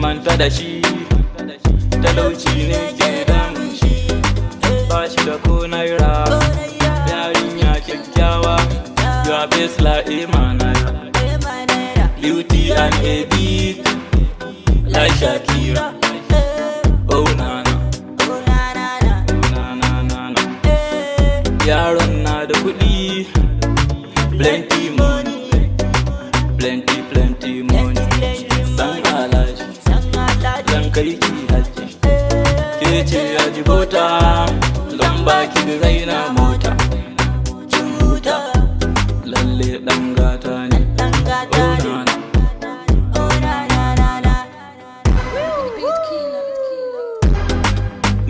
manta da shi, talauci ne ke damun shi, ba shi da ko naira. Yarinya kyakkyawa, your best like Emanaya, beauty and a beat like Shakira. Oh nana, yaron na da kuɗi, plenty money, plenty money. San alaji, zan kai ki haji, ke ce yaji bota, zan baki da zaina mota. Kin huta, lalle ɗan gata ne. Oh nana,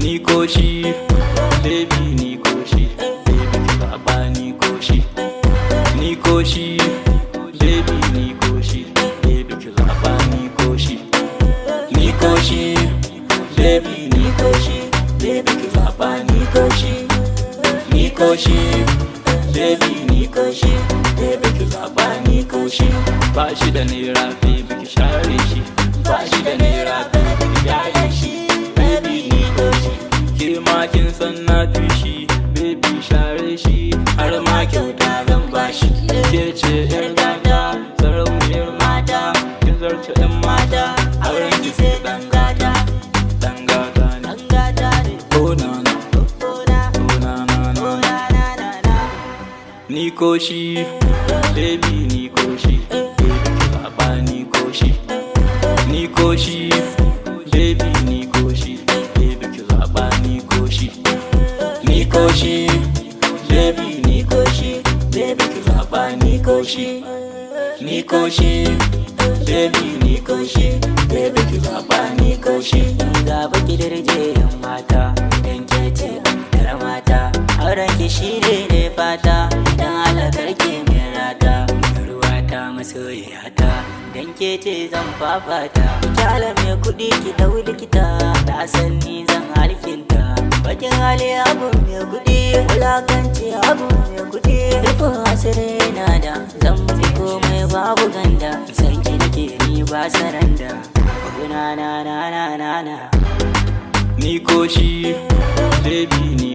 ni ko shi, baby ni ko shi, baby ki zaɓa ni ko shi. Ni ko shi, baby ni ko shi, baby ki zaɓa ni ko shi. Ni ko shi, baby ni ko shi, baby ki zaɓa ni ko shi. Ni ko shi, baby ni ko shi, baby ki zaɓa ni ko shi. Ba shi da naira, baby ki share shi. Ba shi da naira, baby ki gyare shi. Baby ni ko shi, ke ma kin san na fi shi. Baby share shi, har ma kyauta zan bashi. Ke ce yar gata, sarauniyar mata, kin zarce yan mata, auren ki sai dan gata. Dan gata ne. Oh nana, ni ko shi, baby ni ko shi, baby ki zaɓa ni ko shi. Ni ko shi, baby ni ko shi, baby ki zaɓa ni ko shi. Ni ko shi, baby ni ko shi, baby ki zaɓa ni ko shi. Ni ko shi, baby ni ko shi, baby ki zaɓa ni ko shi. Ga baki darje yan mata, idan ke ce amtar mata, auren ki shi ne fata, idan alakar ke mai rata, ruwata masoyiyata, idan ke ce zan fafata. Kyala mai kuɗi ki dau likita, na san ni zan harkinta. Bakin hali abu mai kuɗi, wulakanci abu mai kuɗi, rufin asiri na da, zan mutu komai babu ganda, sarki nake ni ba saranda. Na Ni ko shi, baby ni